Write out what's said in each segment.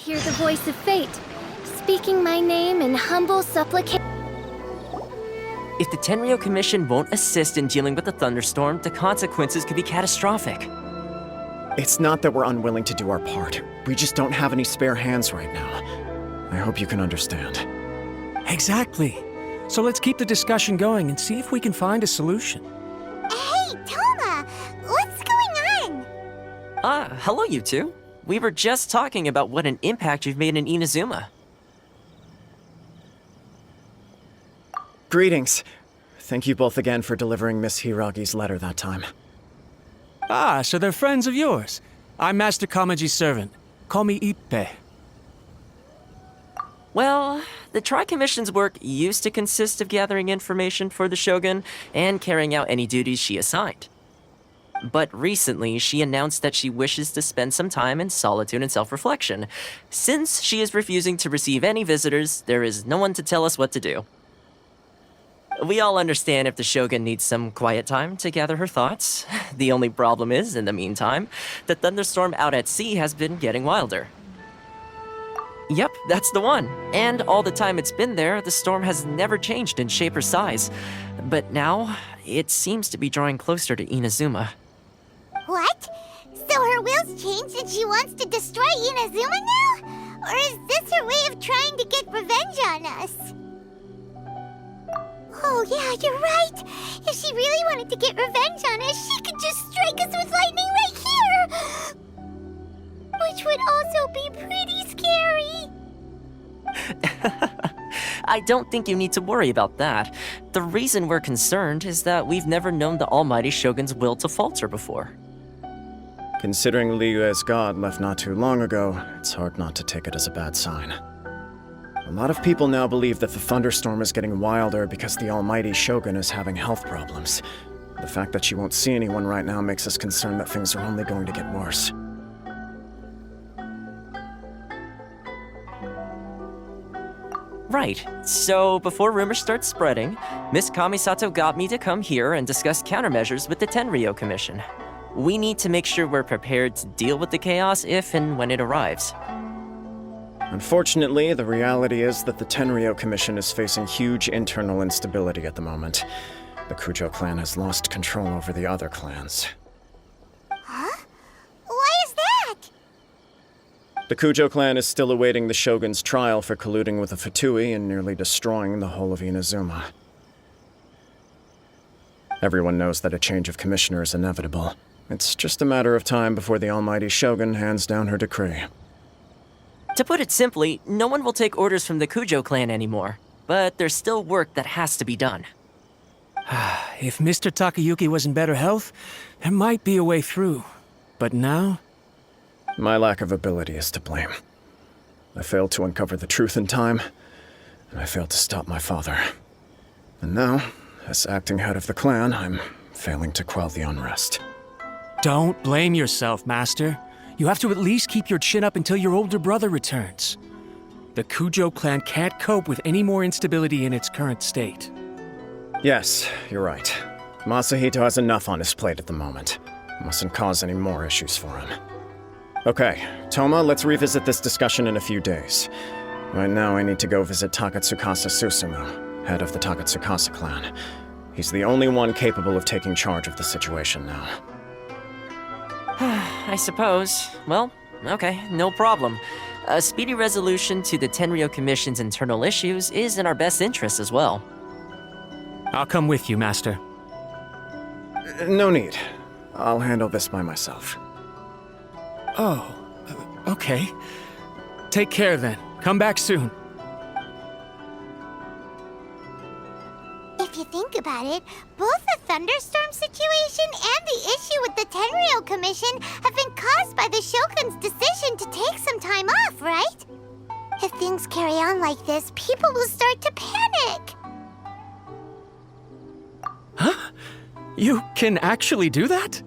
hear the voice of fate, speaking my name in humble supplication. If the Tenryou Commission won't assist in dealing with the thunderstorm, the consequences could be catastrophic. It's not that we're unwilling to do our part. We just don't have any spare hands right now. I hope you can understand. Exactly. So let's keep the discussion going and see if we can find a solution. Hey, Toma! What's going on? Hello you two. We were just talking about what an impact you've made in Inazuma. Greetings. Thank you both again for delivering Miss Hiragi's letter that time. Ah, so they're friends of yours. I'm Master Kamaji's servant. Call me Ippe. Well, the Tri-Commission's work used to consist of gathering information for the Shogun and carrying out any duties she assigned. But recently, she announced that she wishes to spend some time in solitude and self-reflection. Since she is refusing to receive any visitors, there is no one to tell us what to do. We all understand if the Shogun needs some quiet time to gather her thoughts. The only problem is, in the meantime, the thunderstorm out at sea has been getting wilder. Yep, that's the one. And all the time it's been there, the storm has never changed in shape or size. But now, it seems to be drawing closer to Inazuma. What? So her will's changed and she wants to destroy Inazuma now? Or is this her way of trying to get revenge on us? Oh yeah, you're right. If she really wanted to get revenge on us, she could just strike us with lightning right here! Which would also be pretty scary. I don't think you need to worry about that. The reason we're concerned is that we've never known the Almighty Shogun's will to falter before. Considering Liyue's god left not too long ago, it's hard not to take it as a bad sign. A lot of people now believe that the thunderstorm is getting wilder because the Almighty Shogun is having health problems. The fact that she won't see anyone right now makes us concerned that things are only going to get worse. Right. So, before rumors start spreading, Miss Kamisato got me to come here and discuss countermeasures with the Tenryou Commission. We need to make sure we're prepared to deal with the chaos if and when it arrives. Unfortunately, the reality is that the Tenryou Commission is facing huge internal instability at the moment. The Kujo clan has lost control over the other clans. Huh? Why is that? The Kujo clan is still awaiting the Shogun's trial for colluding with the Fatui and nearly destroying the whole of Inazuma. Everyone knows that a change of commissioner is inevitable. It's just a matter of time before the Almighty Shogun hands down her decree. To put it simply, no one will take orders from the Kujo clan anymore. But there's still work that has to be done. If Mr. Takayuki was in better health, there might be a way through. But now? My lack of ability is to blame. I failed to uncover the truth in time, and I failed to stop my father. And now, as acting head of the clan, I'm failing to quell the unrest. Don't blame yourself, Master. You have to at least keep your chin up until your older brother returns. The Kujo clan can't cope with any more instability in its current state. Yes, you're right. Masahito has enough on his plate at the moment. Mustn't cause any more issues for him. Okay, Toma, let's revisit this discussion in a few days. Right now, I need to go visit Takatsukasa Susumu, head of the Takatsukasa clan. He's the only one capable of taking charge of the situation now. I suppose. Well, okay, no problem. A speedy resolution to the Tenryou Commission's internal issues is in our best interest as well. I'll come with you, Master. No need. I'll handle this by myself. Oh, okay. Take care then. Come back soon. If you think about it, both the thunderstorm situation and the issue with the Tenryou Commission have been caused by the Shogun's decision to take some time off, right? If things carry on like this, people will start to panic. Huh? You can actually do that?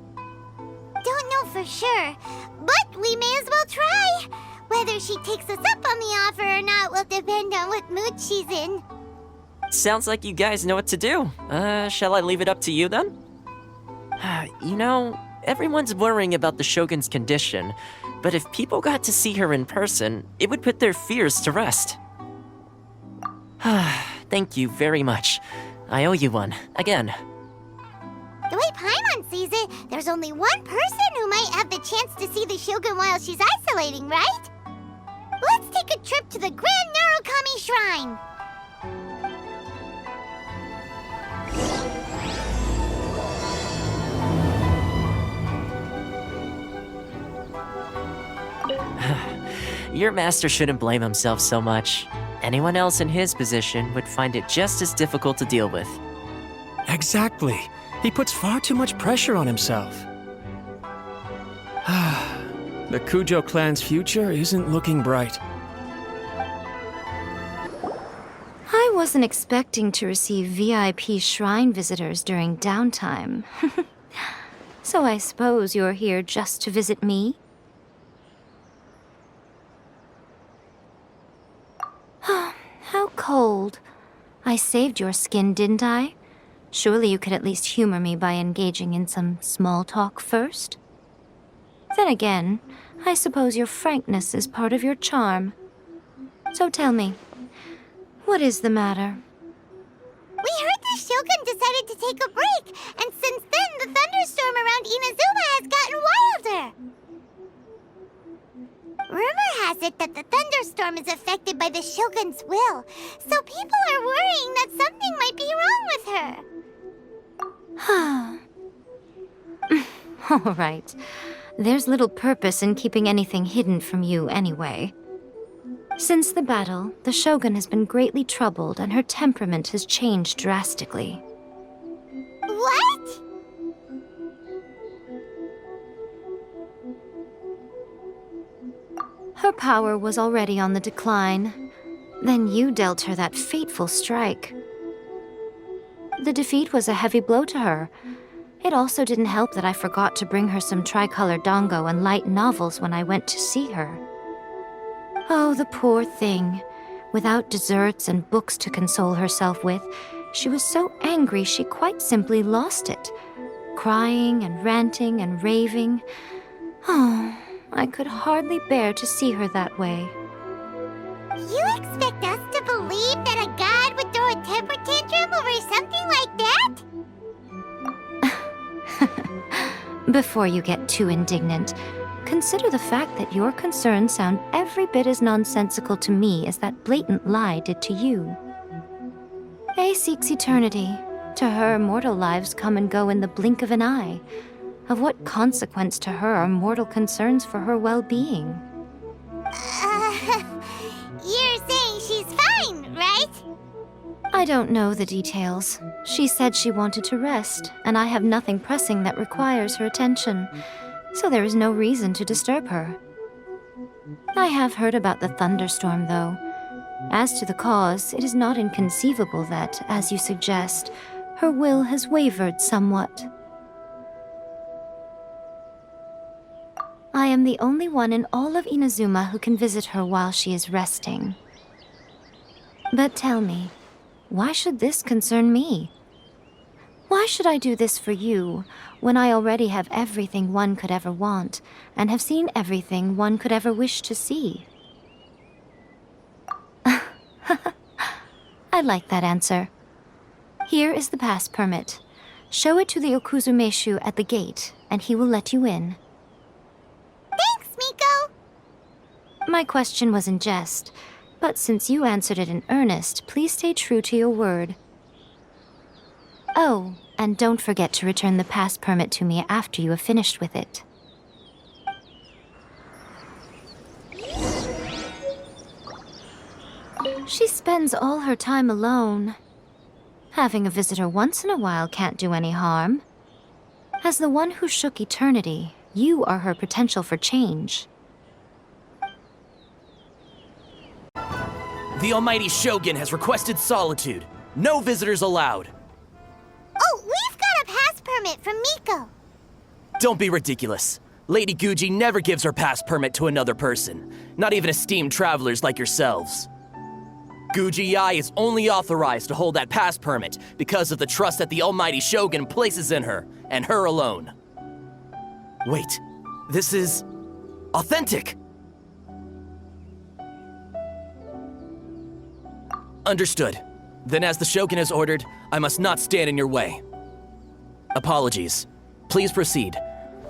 Don't know for sure, but we may as well try. Whether she takes us up on the offer or not will depend on what mood she's in. Sounds like you guys know what to do. Shall I leave it up to you then? You know, everyone's worrying about the Shogun's condition, But if people got to see her in person, it would put their fears to rest. Thank you very much. I owe you one, again. The way Paimon sees it, there's only one person who might have the chance to see the Shogun while she's isolating, right? Let's take a trip to the Grand Narukami Shrine! Your master shouldn't blame himself so much. Anyone else in his position would find it just as difficult to deal with. Exactly. He puts far too much pressure on himself. The Kujo clan's future isn't looking bright. I wasn't expecting to receive VIP shrine visitors during downtime. So I suppose you're here just to visit me? How cold. I saved your skin, didn't I? Surely you could at least humor me by engaging in some small talk first? Then again, I suppose your frankness is part of your charm. So tell me, what is the matter? We heard the Shogun decided to take a break, and since then the thunderstorm around Inazuma has gotten wilder. Rumor has it that the thunderstorm is affected by the Shogun's will, so people are worrying that something might be wrong with her. All right. There's little purpose in keeping anything hidden from you anyway. Since the battle, the Shogun has been greatly troubled and her temperament has changed drastically. What? Her power was already on the decline. Then you dealt her that fateful strike. The defeat was a heavy blow to her. It also didn't help that I forgot to bring her some tricolor dango and light novels when I went to see her. Oh, the poor thing. Without desserts and books to console herself with, she was so angry she quite simply lost it. Crying and ranting and raving. Oh, I could hardly bear to see her that way. You expect us to believe that a god would throw a temper tantrum over something like that? Before you get too indignant, consider the fact that your concerns sound every bit as nonsensical to me as that blatant lie did to you. A seeks eternity. To her, mortal lives come and go in the blink of an eye. Of what consequence to her are mortal concerns for her well-being? You're saying she's fine, right? I don't know the details. She said she wanted to rest, and I have nothing pressing that requires her attention, so there is no reason to disturb her. I have heard about the thunderstorm, though. As to the cause, it is not inconceivable that, as you suggest, her will has wavered somewhat. I am the only one in all of Inazuma who can visit her while she is resting. But tell me, why should this concern me? Why should I do this for you, when I already have everything one could ever want, and have seen everything one could ever wish to see? I like that answer. Here is the pass permit. Show it to the Okuzumeshu at the gate, and he will let you in. Thanks, Miko! My question was in jest, but since you answered it in earnest, please stay true to your word. Oh, and don't forget to return the pass permit to me after you have finished with it. She spends all her time alone. Having a visitor once in a while can't do any harm. As the one who shook eternity, you are her potential for change. The almighty Shogun has requested solitude. No visitors allowed. Oh, we've got a pass permit from Miko. Don't be ridiculous. Lady Guji never gives her pass permit to another person, not even esteemed travelers like yourselves. Guji Ai is only authorized to hold that pass permit because of the trust that the almighty Shogun places in her, and her alone. Wait, this is... Authentic! Understood. Then as the Shogun has ordered, I must not stand in your way. Apologies. Please proceed.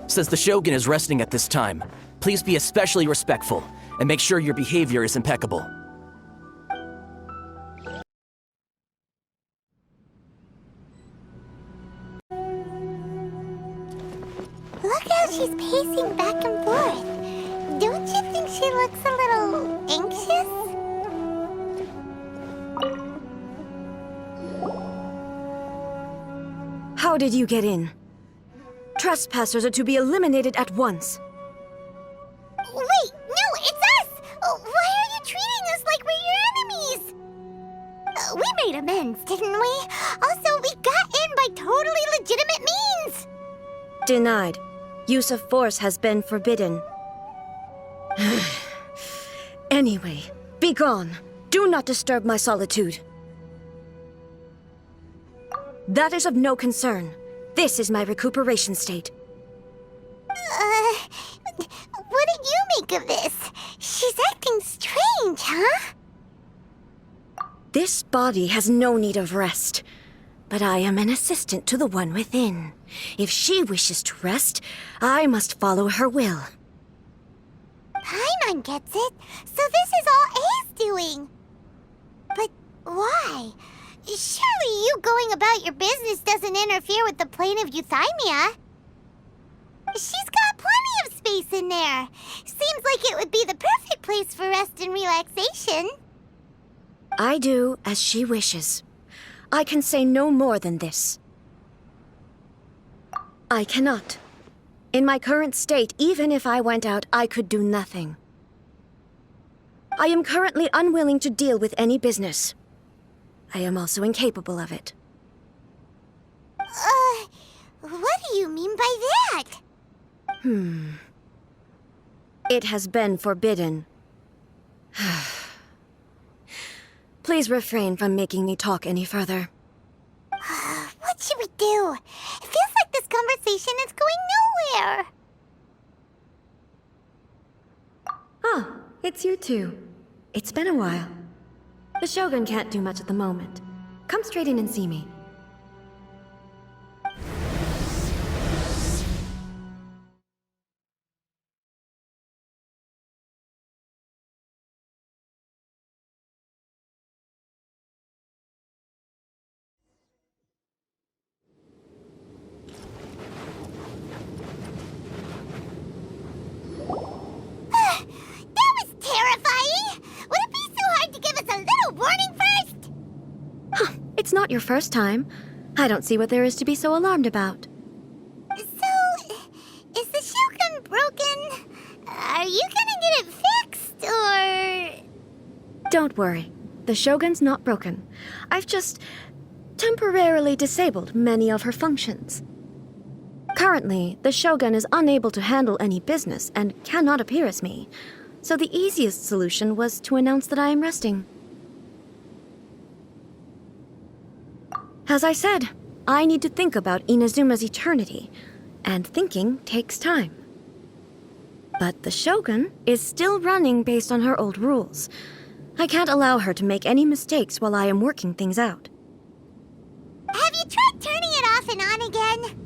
Since the Shogun is resting at this time, please be especially respectful and make sure your behavior is impeccable. Look how she's pacing back and forth. Don't you think she looks a little anxious? How did you get in? Trespassers are to be eliminated at once. Wait, no, it's us! Why are you treating us like we're your enemies? We made amends, didn't we? Also, we got in by totally legitimate means! Denied. Use of force has been forbidden. Anyway, be gone. Do not disturb my solitude. That is of no concern. This is my recuperation state. What do you make of this? She's acting strange, huh? This body has no need of rest. But I am an assistant to the one within. If she wishes to rest, I must follow her will. Paimon gets it. So this is all A's doing. But why? Surely you going about your business doesn't interfere with the plane of euthymia. She's got plenty of space in there. Seems like it would be the perfect place for rest and relaxation. I do as she wishes. I can say no more than this. I cannot. In my current state, even if I went out, I could do nothing. I am currently unwilling to deal with any business. I am also incapable of it. What do you mean by that? It has been forbidden. Please refrain from making me talk any further. What should we do? It feels like this conversation is going nowhere. Ah, it's you two. It's been a while. The Shogun can't do much at the moment. Come straight in and see me. That was terrifying! Would it be so hard to give us a little warning first? It's not your first time. I don't see what there is to be so alarmed about. So, is the Shogun broken? Are you gonna get it fixed, or...? Don't worry. The Shogun's not broken. I've just temporarily disabled many of her functions. Currently, the Shogun is unable to handle any business and cannot appear as me. So the easiest solution was to announce that I am resting. As I said, I need to think about Inazuma's eternity, and thinking takes time. But the Shogun is still running based on her old rules. I can't allow her to make any mistakes while I am working things out. Have you tried turning it off and on again?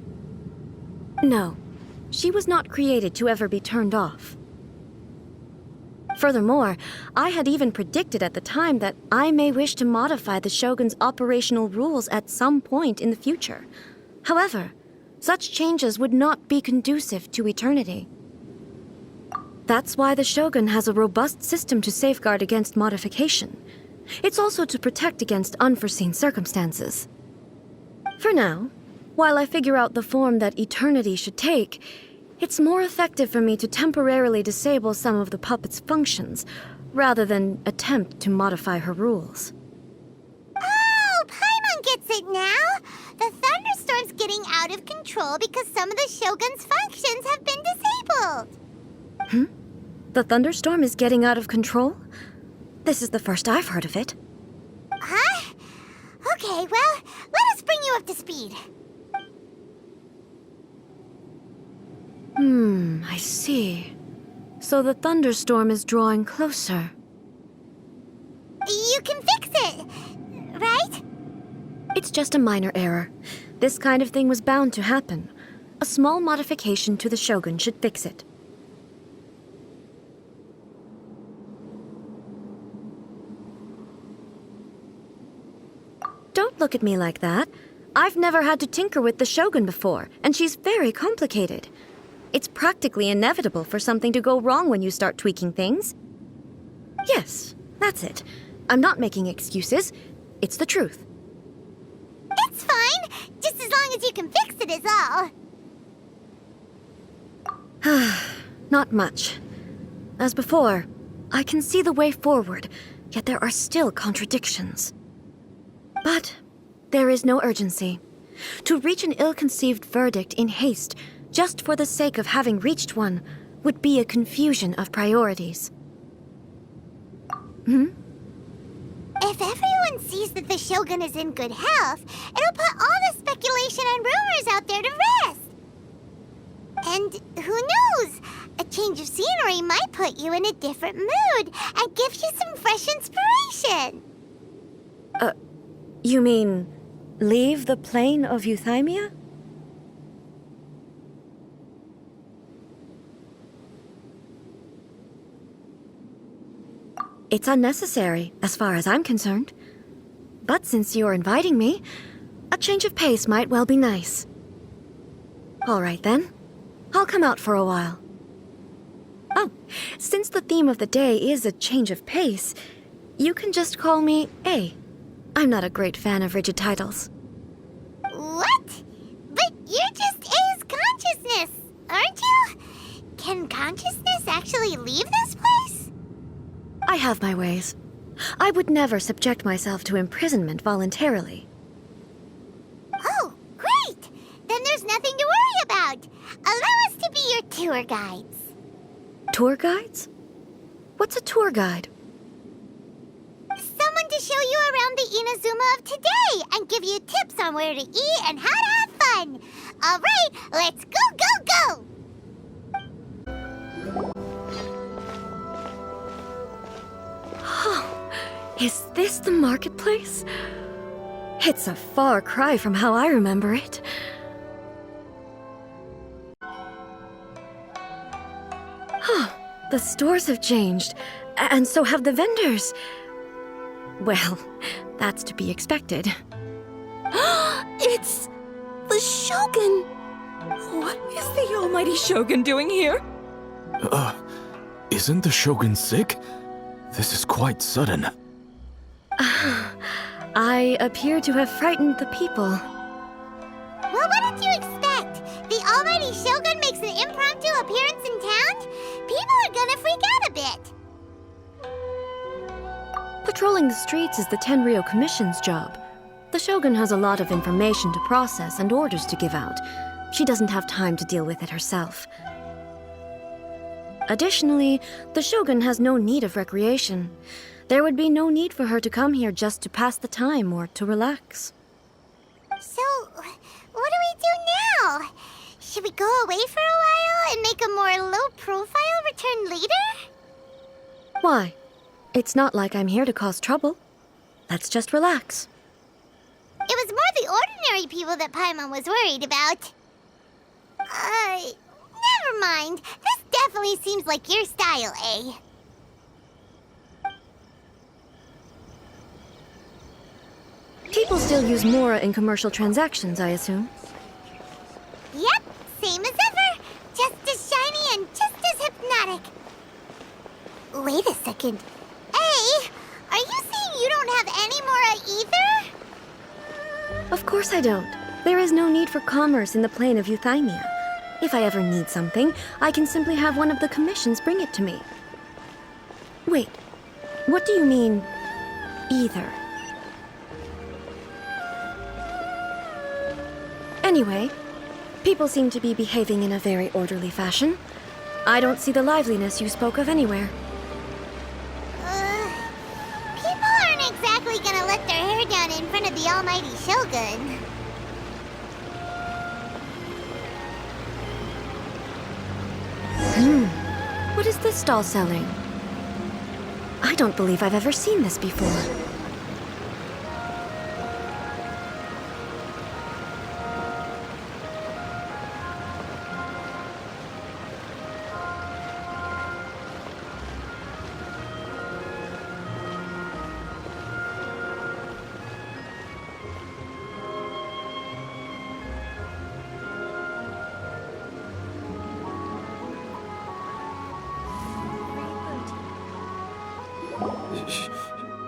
No, she was not created to ever be turned off. Furthermore, I had even predicted at the time that I may wish to modify the Shogun's operational rules at some point in the future. However, such changes would not be conducive to eternity. That's why the Shogun has a robust system to safeguard against modification. It's also to protect against unforeseen circumstances. For now, while I figure out the form that eternity should take, it's more effective for me to temporarily disable some of the puppet's functions, rather than attempt to modify her rules. Oh, Paimon gets it now! The thunderstorm's getting out of control because some of the Shogun's functions have been disabled. The thunderstorm is getting out of control? This is the first I've heard of it. Huh? Okay, well, let us bring you up to speed. I see. So the thunderstorm is drawing closer. You can fix it, right? It's just a minor error. This kind of thing was bound to happen. A small modification to the Shogun should fix it. Don't look at me like that. I've never had to tinker with the Shogun before, and she's very complicated. It's practically inevitable for something to go wrong when you start tweaking things. Yes, that's it. I'm not making excuses. It's the truth. It's fine, just as long as you can fix it is all. Not much. As before, I can see the way forward, yet there are still contradictions. But there is no urgency. To reach an ill-conceived verdict in haste, just for the sake of having reached one, would be a confusion of priorities. If everyone sees that the Shogun is in good health, it'll put all the speculation and rumors out there to rest. And who knows? A change of scenery might put you in a different mood and give you some fresh inspiration. You mean, leave the plane of Euthymia? It's unnecessary, as far as I'm concerned. But since you're inviting me, a change of pace might well be nice. All right, then. I'll come out for a while. Oh, since the theme of the day is a change of pace, you can just call me A. I'm not a great fan of rigid titles. What? But you're just A's consciousness, aren't you? Can consciousness actually leave this place? I have my ways. I would never subject myself to imprisonment voluntarily. Oh, great! Then there's nothing to worry about. Allow us to be your tour guides. Tour guides? What's a tour guide? Someone to show you around the Inazuma of today and give you tips on where to eat and how to have fun. All right, let's go, go, go! Oh, is this the marketplace? It's a far cry from how I remember it. The stores have changed, and so have the vendors. Well, that's to be expected. It's the Shogun! What is the almighty Shogun doing here? Isn't the Shogun sick? This is quite sudden. I appear to have frightened the people. Well, what did you expect? The almighty Shogun makes an impromptu appearance in town? People are gonna freak out a bit. Patrolling the streets is the Tenryou Commission's job. The Shogun has a lot of information to process and orders to give out. She doesn't have time to deal with it herself. Additionally, the Shogun has no need of recreation. There would be no need for her to come here just to pass the time or to relax. So, what do we do now? Should we go away for a while and make a more low-profile return later? Why? It's not like I'm here to cause trouble. Let's just relax. It was more the ordinary people that Paimon was worried about. Never mind. This definitely seems like your style, eh? People still use Mora in commercial transactions, I assume. Yep, same as ever. Just as shiny and just as hypnotic. Wait a second. Hey, are you saying you don't have any Mora either? Of course I don't. There is no need for commerce in the plane of Euthymia. If I ever need something, I can simply have one of the commissions bring it to me. Wait, what do you mean, either? Anyway, people seem to be behaving in a very orderly fashion. I don't see the liveliness you spoke of anywhere. People aren't exactly gonna let their hair down in front of the almighty Shogun. What is this stall selling? I don't believe I've ever seen this before.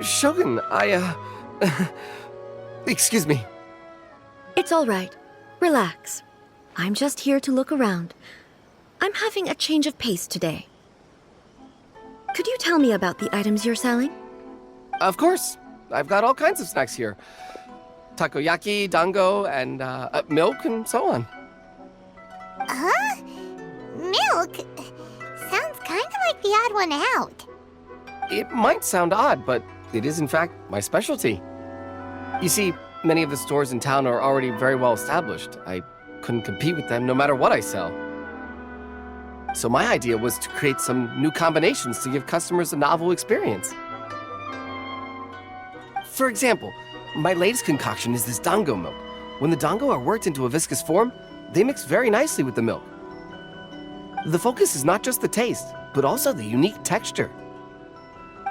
Shogun, excuse me. It's all right. Relax. I'm just here to look around. I'm having a change of pace today. Could you tell me about the items you're selling? Of course. I've got all kinds of snacks here. Takoyaki, dango, and milk, and so on. Huh? Milk? Sounds kind of like the odd one out. It might sound odd, but it is in fact my specialty. You see, many of the stores in town are already very well established. I couldn't compete with them no matter what I sell. So my idea was to create some new combinations to give customers a novel experience. For example, my latest concoction is this dango milk. When the dango are worked into a viscous form, they mix very nicely with the milk. The focus is not just the taste, but also the unique texture.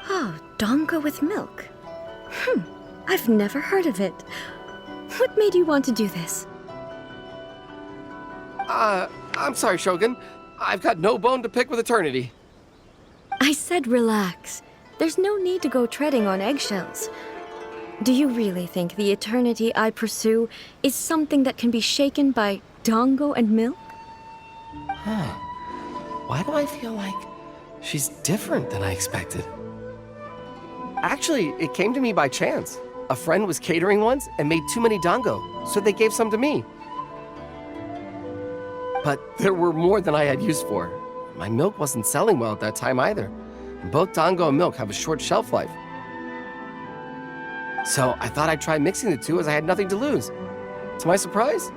Oh, dango with milk. I've never heard of it. What made you want to do this? I'm sorry, Shogun. I've got no bone to pick with eternity. I said relax. There's no need to go treading on eggshells. Do you really think the eternity I pursue is something that can be shaken by dango and milk? Why do I feel like she's different than I expected? Actually, it came to me by chance. A friend was catering once and made too many dango, so they gave some to me. But there were more than I had use for. My milk wasn't selling well at that time either. And both dango and milk have a short shelf life. So I thought I'd try mixing the two as I had nothing to lose. To my surprise,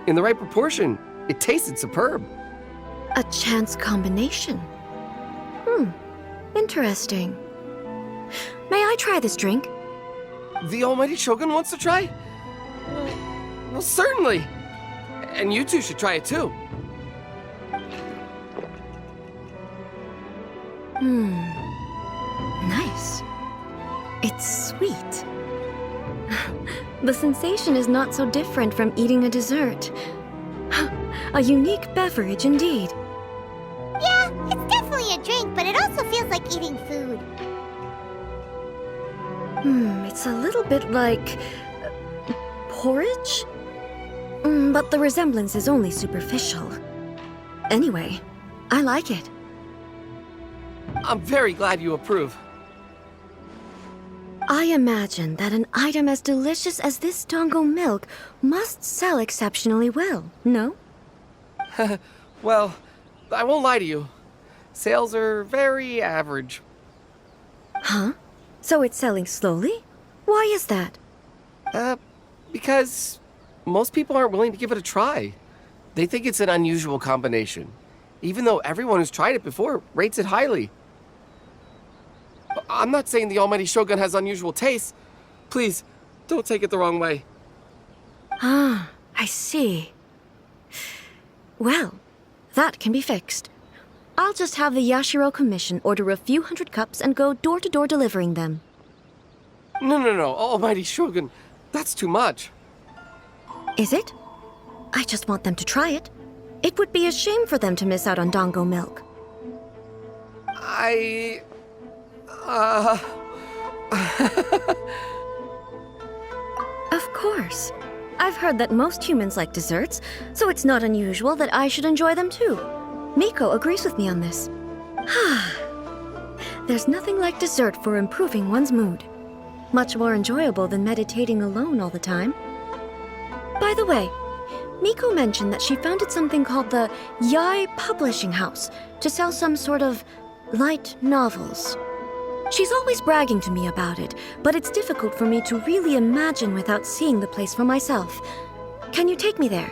in the right proportion, it tasted superb. A chance combination. Interesting. May I try this drink? The almighty Shogun wants to try? Well, certainly. And you two should try it too. Nice. It's sweet. The sensation is not so different from eating a dessert. A unique beverage indeed. Yeah, it's definitely a drink, but it also feels like eating food. It's a little bit like porridge? But the resemblance is only superficial. Anyway, I like it. I'm very glad you approve. I imagine that an item as delicious as this dango milk must sell exceptionally well, no? Well, I won't lie to you. Sales are very average. Huh? So it's selling slowly? Why is that? Because most people aren't willing to give it a try. They think it's an unusual combination, even though everyone who's tried it before rates it highly. I'm not saying the almighty Shogun has unusual tastes. Please, don't take it the wrong way. Ah, I see. Well, that can be fixed. I'll just have the Yashiro Commission order a few hundred cups and go door-to-door delivering them. No, almighty Shogun. That's too much. Is it? I just want them to try it. It would be a shame for them to miss out on dango milk. Of course. I've heard that most humans like desserts, so it's not unusual that I should enjoy them too. Miko agrees with me on this. There's nothing like dessert for improving one's mood. Much more enjoyable than meditating alone all the time. By the way, Miko mentioned that she founded something called the Yai Publishing House to sell some sort of light novels. She's always bragging to me about it, but it's difficult for me to really imagine without seeing the place for myself. Can you take me there?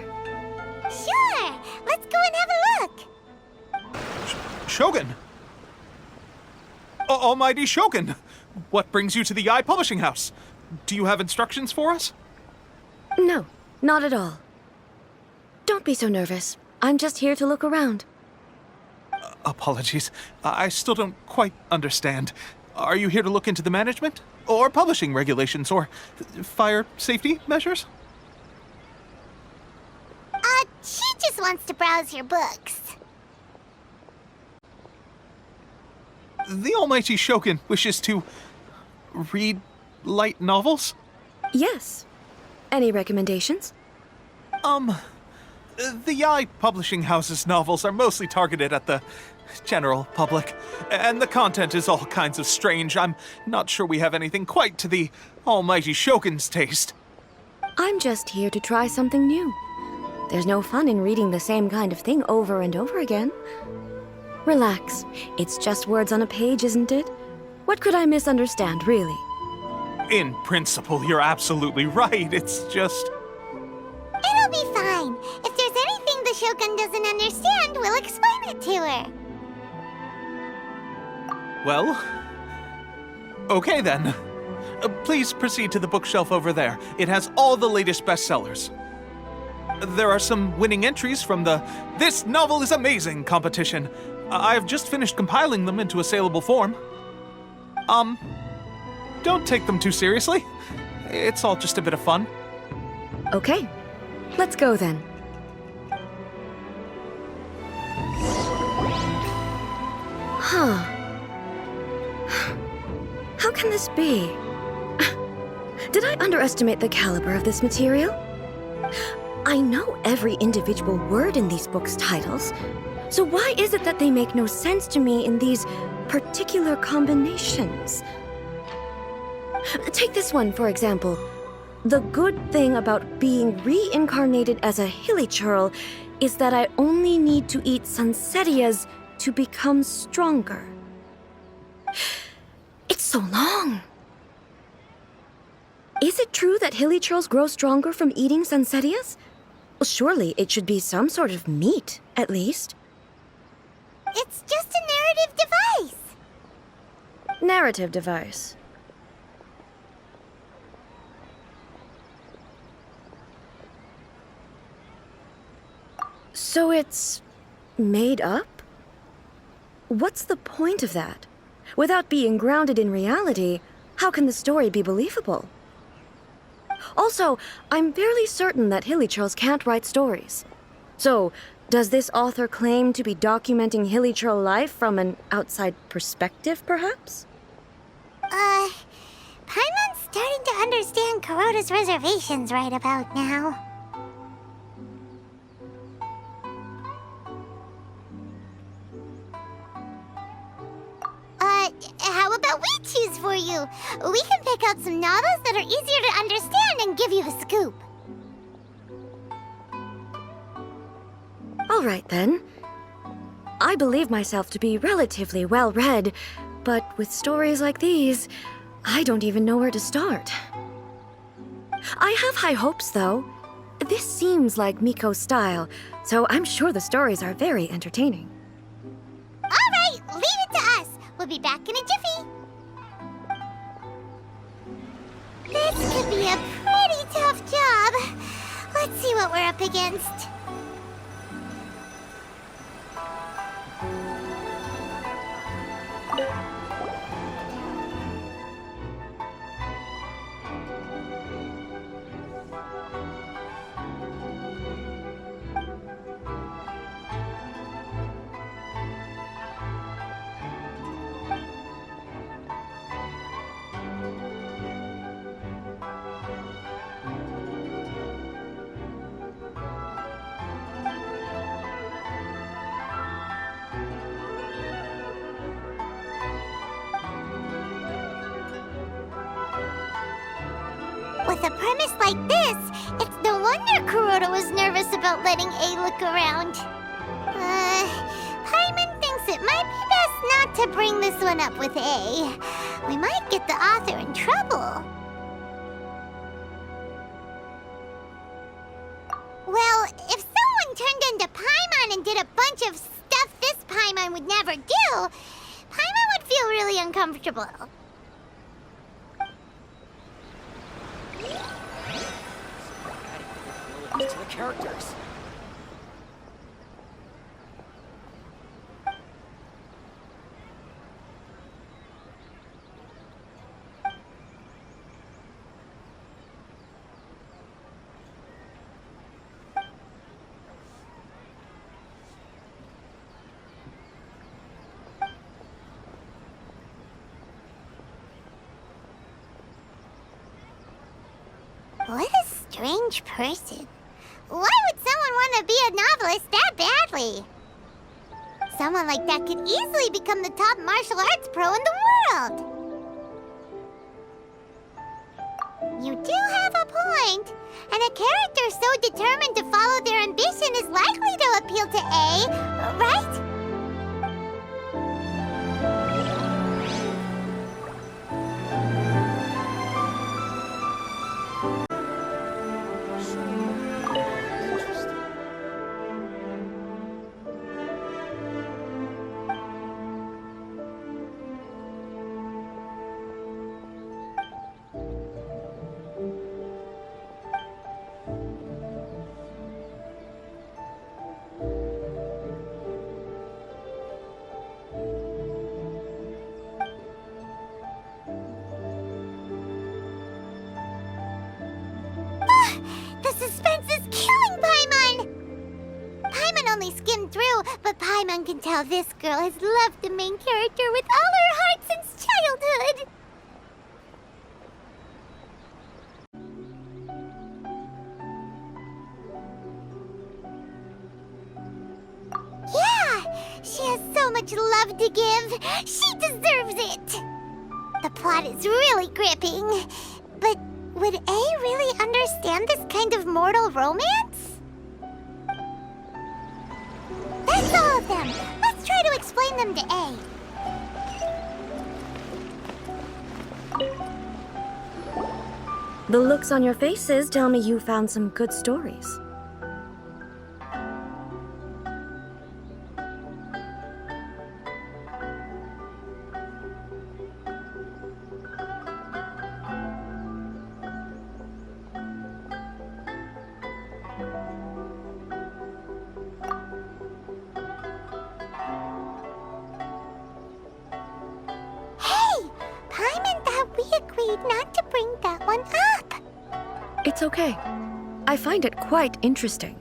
Sure! Let's go and have a look! Shogun! Almighty Shogun! What brings you to the Yae Publishing House? Do you have instructions for us? No, not at all. Don't be so nervous. I'm just here to look around. Apologies. I still don't quite understand. Are you here to look into the management? Or publishing regulations? Or fire safety measures? She just wants to browse your books. The Almighty Shogun wishes to read light novels? Yes. Any recommendations? The Yae Publishing House's novels are mostly targeted at the general public, and the content is all kinds of strange. I'm not sure we have anything quite to the Almighty Shogun's taste. I'm just here to try something new. There's no fun in reading the same kind of thing over and over again. Relax. It's just words on a page, isn't it? What could I misunderstand, really? In principle, you're absolutely right. It's just... It'll be fine. If there's anything the Shogun doesn't understand, we'll explain it to her. Well... Okay then. Please proceed to the bookshelf over there. It has all the latest bestsellers. There are some winning entries from the This Novel is Amazing competition. I've just finished compiling them into a saleable form. Don't take them too seriously. It's all just a bit of fun. Okay, let's go then. Huh. How can this be? Did I underestimate the caliber of this material? I know every individual word in these books' titles, so why is it that they make no sense to me in these particular combinations? Take this one, for example. The good thing about being reincarnated as a hilly churl is that I only need to eat sunsetias to become stronger. It's so long. Is it true that hilly churls grow stronger from eating sunsetias? Well, surely it should be some sort of meat, at least. It's just a narrative device. Narrative device. So it's made up? What's the point of that? Without being grounded in reality, how can the story be believable? Also, I'm fairly certain that hilly churls can't write stories. So, does this author claim to be documenting hilly churl life from an outside perspective, perhaps? Paimon's starting to understand Kuroda's reservations right about now. How about we choose for you? We can pick out some novels that are easier to understand and give you the scoop. All right, then. I believe myself to be relatively well-read, but with stories like these, I don't even know where to start. I have high hopes, though. This seems like Miko's style, so I'm sure the stories are very entertaining. All right, leave it to us. We'll be back in a jiffy. This could be a pretty tough job. Let's see what we're up against. With a premise like this, it's no wonder Kuroda was nervous about letting A look around. Paimon thinks it might be best not to bring this one up with A. We might get the author in trouble. Well, if someone turned into Paimon and did a bunch of stuff this Paimon would never do, Paimon would feel really uncomfortable. To the characters. What a strange person. Why would someone want to be a novelist that badly? Someone like that could easily become the top martial arts pro in the world. You do have a point. And a character so determined to follow their ambition is likely to appeal to A, right? The suspense is killing Paimon! Paimon only skimmed through, but Paimon can tell this girl has loved the main character with all her heart since childhood. Yeah, she has so much love to give. She deserves it. The plot is really gripping, but would A really understand this kind of mortal romance? That's all of them. Let's try to explain them to A. The looks on your faces tell me you found some good stories. Not to bring that one up. It's okay. I find it quite interesting.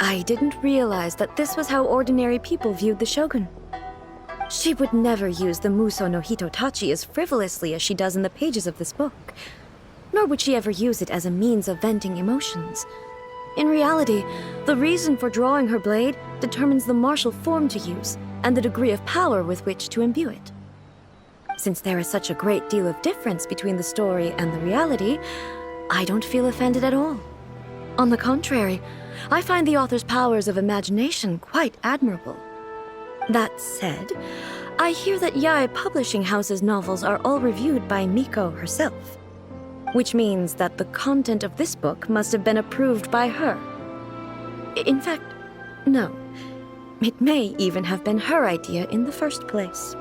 I didn't realize that this was how ordinary people viewed the Shogun. She would never use the Muso no Hitotachi as frivolously as she does in the pages of this book. Nor would she ever use it as a means of venting emotions. In reality, the reason for drawing her blade determines the martial form to use and the degree of power with which to imbue it. Since there is such a great deal of difference between the story and the reality, I don't feel offended at all. On the contrary, I find the author's powers of imagination quite admirable. That said, I hear that Yae Publishing House's novels are all reviewed by Miko herself, which means that the content of this book must have been approved by her. In fact, no. It may even have been her idea in the first place.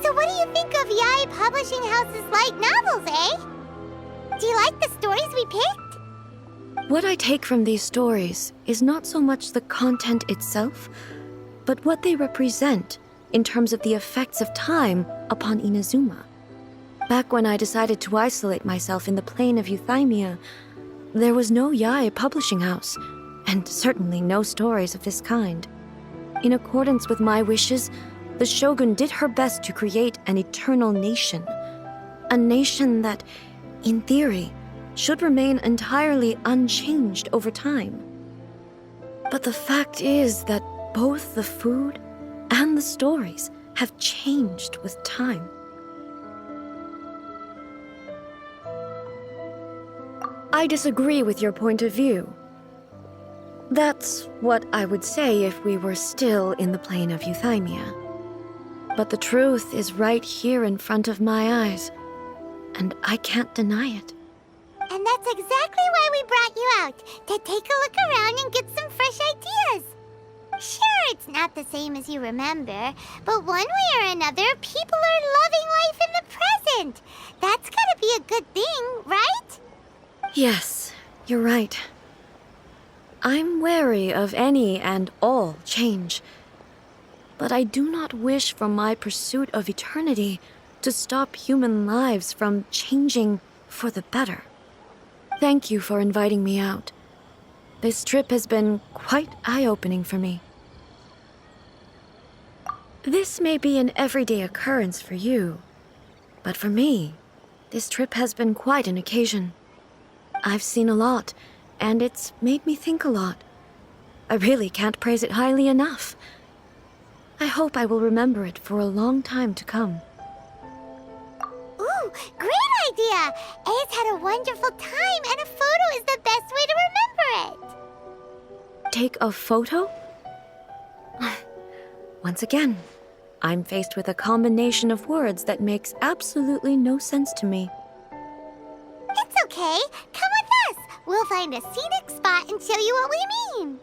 So what do you think of Yae Publishing House's light novels, eh? Do you like the stories we picked? What I take from these stories is not so much the content itself, but what they represent in terms of the effects of time upon Inazuma. Back when I decided to isolate myself in the plane of Euthymia, there was no Yae Publishing House, and certainly no stories of this kind. In accordance with my wishes, the Shogun did her best to create an eternal nation. A nation that, in theory, should remain entirely unchanged over time. But the fact is that both the food and the stories have changed with time. I disagree with your point of view. That's what I would say if we were still in the plane of Euthymia. But the truth is right here in front of my eyes, and I can't deny it. And that's exactly why we brought you out, to take a look around and get some fresh ideas. Sure, it's not the same as you remember, but one way or another, people are loving life in the present. That's gotta be a good thing, right? Yes, you're right. I'm wary of any and all change. But I do not wish for my pursuit of eternity to stop human lives from changing for the better. Thank you for inviting me out. This trip has been quite eye-opening for me. This may be an everyday occurrence for you, but for me, this trip has been quite an occasion. I've seen a lot, and it's made me think a lot. I really can't praise it highly enough. I hope I will remember it for a long time to come. Ooh, great idea! Ace had a wonderful time, and a photo is the best way to remember it. Take a photo? Once again, I'm faced with a combination of words that makes absolutely no sense to me. It's okay. Come with us. We'll find a scenic spot and show you what we mean.